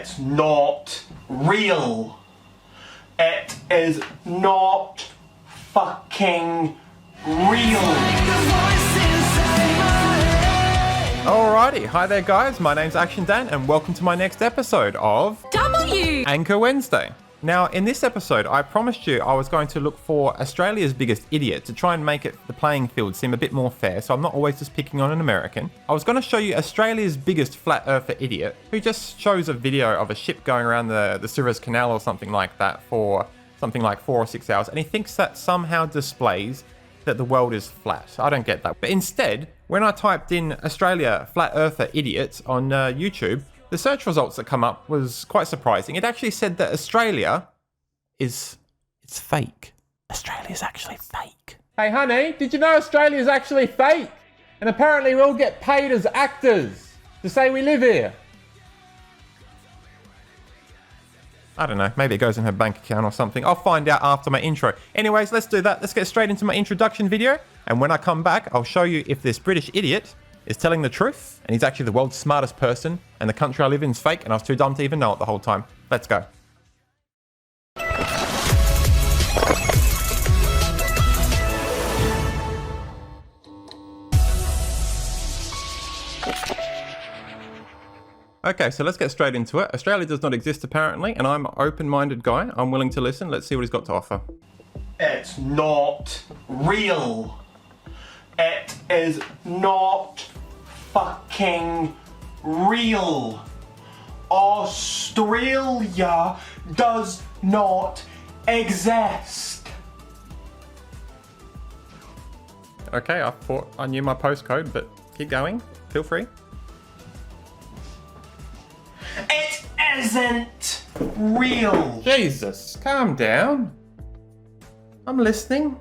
It's not real. It is not fucking real. Alrighty, hi there guys, my name's Action Dan and welcome to my next episode of Anchor Wednesday. Now in this episode I promised you I was going to look for Australia's biggest idiot to try and make the playing field seem a bit more fair, so I'm not always just picking on an American. I was going to show you Australia's biggest flat earther idiot who just shows a video of a ship going around the Suez Canal or something like that for something like 4 or 6 hours, and he thinks that somehow displays that the world is flat. I don't get that. But instead, when I typed in Australia flat earther idiots on YouTube, the search results that come up was quite surprising. It actually said that Australia it's fake. Australia's actually fake. Hey honey, did you know Australia's actually fake? And apparently we all get paid as actors to say we live here. I don't know, maybe it goes in her bank account or something. I'll find out after my intro. Anyways, let's do that. Let's get straight into my introduction video. And when I come back, I'll show you if this British idiot is telling the truth and he's actually the world's smartest person and the country I live in is fake and I was too dumb to even know it the whole time. Let's go. Okay, so let's get straight into it. Australia does not exist apparently, and I'm an open-minded guy. I'm willing to listen. Let's see what he's got to offer. It's not real. It is not fucking real. Australia does not exist. Okay, I thought I knew my postcode, but keep going. Feel free. It isn't real. Jesus, calm down. I'm listening.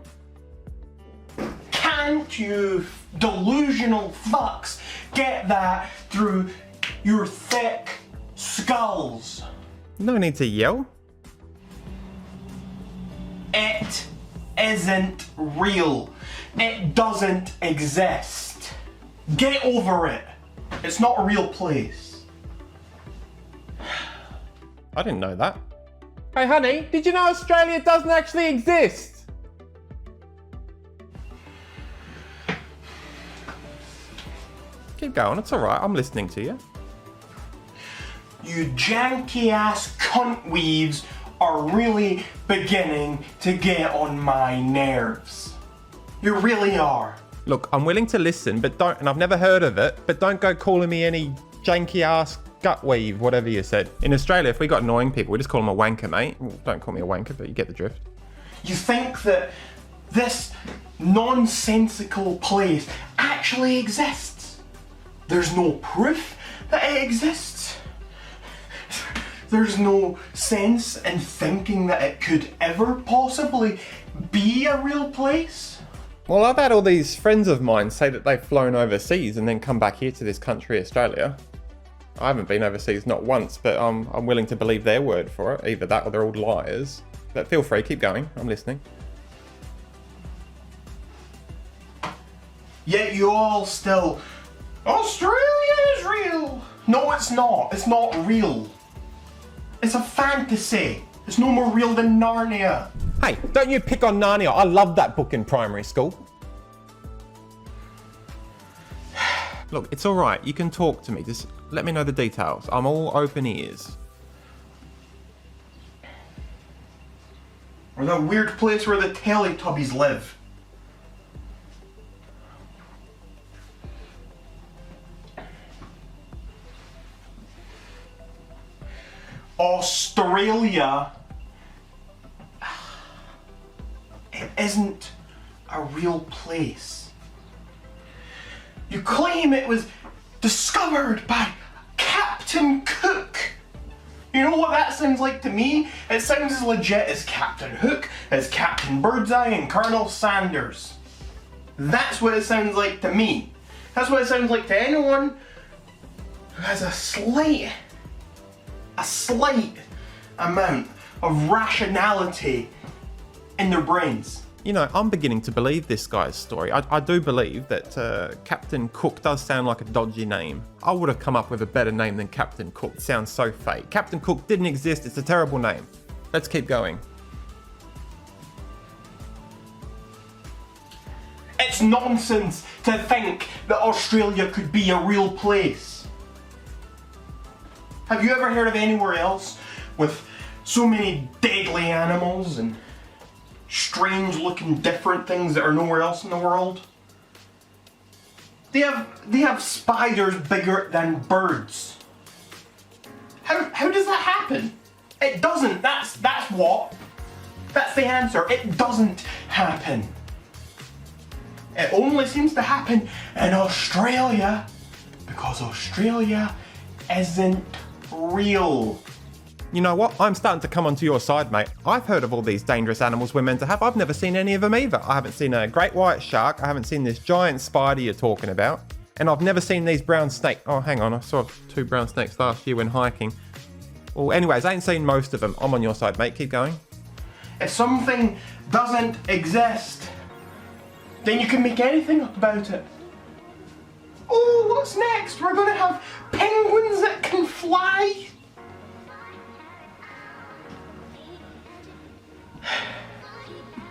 Can't you delusional fucks get that through your thick skulls? No need to yell. It isn't real. It doesn't exist. Get over it. It's not a real place. I didn't know that. Hey honey, did you know Australia doesn't actually exist? Keep going, it's alright, I'm listening to you. You janky ass cunt weaves are really beginning to get on my nerves. You really are. Look, I'm willing to listen, but don't, and I've never heard of it, but don't go calling me any janky ass gut weave, whatever you said. In Australia, if we got annoying people, we just call them a wanker, mate. Well, don't call me a wanker, but you get the drift. You think that this nonsensical place actually exists? There's no proof that it exists. There's no sense in thinking that it could ever possibly be a real place. Well, I've had all these friends of mine say that they've flown overseas and then come back here to this country, Australia. I haven't been overseas, not once, but I'm willing to believe their word for it. Either that or they're all liars. But feel free, keep going. I'm listening. Yet you all still, Australia is real. No, it's not. It's not real. It's a fantasy. It's no more real than Narnia. Hey, don't you pick on Narnia. I loved that book in primary school. Look, it's all right. You can talk to me. Just let me know the details. I'm all open ears. Or that weird place where the Teletubbies live. Australia. It isn't a real place. You claim it was discovered by Captain Cook. You know what that sounds like to me? It sounds as legit as Captain Hook, as Captain Birdseye and Colonel Sanders. That's what it sounds like to me. That's what it sounds like to anyone who has a slight amount of rationality in their brains. You know, I'm beginning to believe this guy's story. I do believe that Captain Cook does sound like a dodgy name. I would have come up with a better name than Captain Cook. It sounds so fake. Captain Cook didn't exist. It's a terrible name. Let's keep going. It's nonsense to think that Australia could be a real place. Have you ever heard of anywhere else with so many deadly animals and strange looking different things that are nowhere else in the world? They have spiders bigger than birds. How does that happen? It doesn't. That's the answer. It doesn't happen. It only seems to happen in Australia because Australia isn't real. You know what? I'm starting to come onto your side, mate. I've heard of all these dangerous animals we're meant to have. I've never seen any of them either. I haven't seen a great white shark. I haven't seen this giant spider you're talking about. And I've never seen these brown snakes. Oh, hang on. I saw 2 brown snakes last year when hiking. Well, anyways, I ain't seen most of them. I'm on your side, mate. Keep going. If something doesn't exist, then you can make anything up about it. Oh, what's next? We're gonna have penguins that can fly?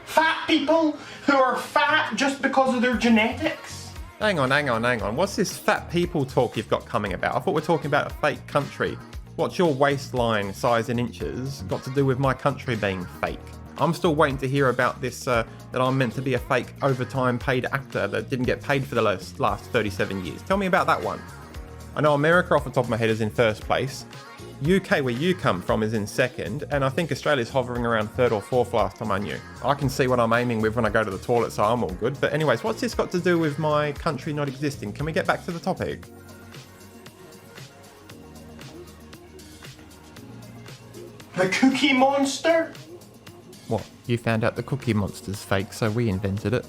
Fat people who are fat just because of their genetics? Hang on. What's this fat people talk you've got coming about? I thought we're talking about a fake country. What's your waistline size in inches got to do with my country being fake? I'm still waiting to hear about this, that I'm meant to be a fake overtime paid actor that didn't get paid for the last 37 years. Tell me about that one. I know America off the top of my head is in first place. UK, where you come from, is in second. And I think Australia's hovering around third or fourth last time I knew. I can see what I'm aiming with when I go to the toilet, so I'm all good. But anyways, what's this got to do with my country not existing? Can we get back to the topic? The Cookie Monster? What? You found out the Cookie Monster's fake, so we invented it.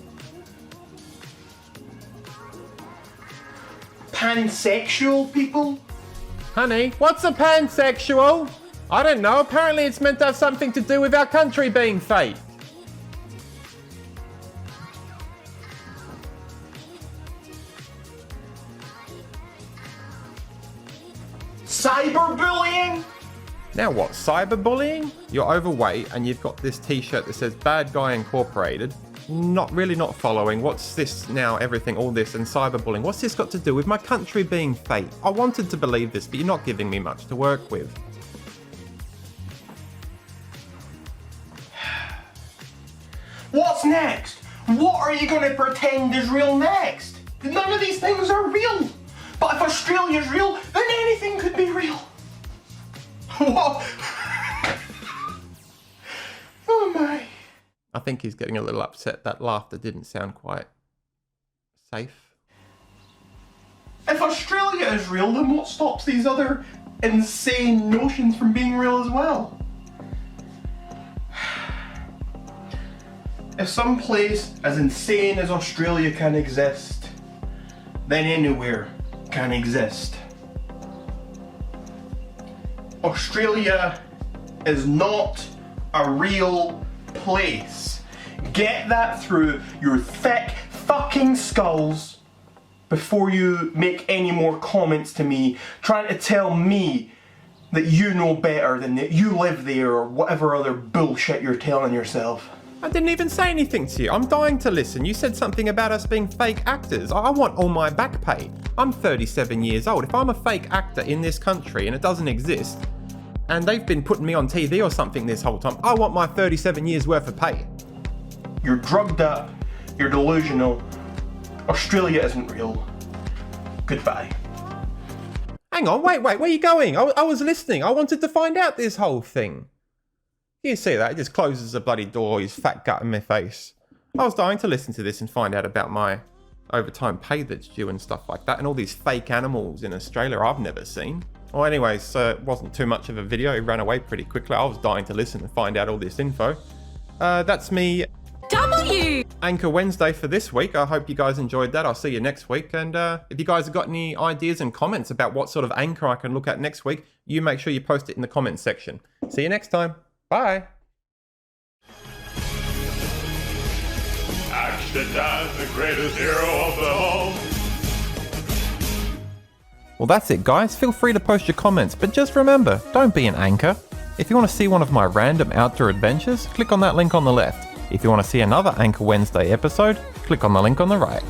Pansexual people? Honey, what's a pansexual? I don't know. Apparently it's meant to have something to do with our country being fake. Cyberbullying? Now what, cyberbullying? You're overweight and you've got this t-shirt that says Bad Guy Incorporated. Not following. What's this now, everything, all this and cyberbullying? What's this got to do with my country being fake? I wanted to believe this, but you're not giving me much to work with. What's next? What are you going to pretend is real next? None of these things are real. But if Australia's real, then anything could be real. What? Oh my. I think he's getting a little upset. That laughter didn't sound quite safe. If Australia is real, then what stops these other insane notions from being real as well? If some place as insane as Australia can exist, then anywhere can exist. Australia is not a real place. Get that through your thick fucking skulls before you make any more comments to me trying to tell me that you know better than that you live there or whatever other bullshit you're telling yourself. I didn't even say anything to you. I'm dying to listen. You said something about us being fake actors. I want all my back pay. I'm 37 years old. If I'm a fake actor in this country and it doesn't exist, and they've been putting me on TV or something this whole time, I want my 37 years worth of pay. You're drugged up. You're delusional. Australia isn't real. Goodbye. Hang on, wait, where are you going? I was listening. I wanted to find out this whole thing. You see that? It just closes the bloody door, his fat gut in my face. I was dying to listen to this and find out about my overtime pay that's due and stuff like that, and all these fake animals in Australia I've never seen. Well, anyways, it wasn't too much of a video. It ran away pretty quickly. I was dying to listen and find out all this info. That's me. Anchor Wednesday for this week. I hope you guys enjoyed that. I'll see you next week. And if you guys have got any ideas and comments about what sort of anchor I can look at next week, you make sure you post it in the comments section. See you next time. Bye. listed as the greatest hero of them all. Well, that's it, guys. Feel free to post your comments, but just remember, don't be an anchor. If you want to see one of my random outdoor adventures, click on that link on the left. If you want to see another Anchor Wednesday episode, click on the link on the right.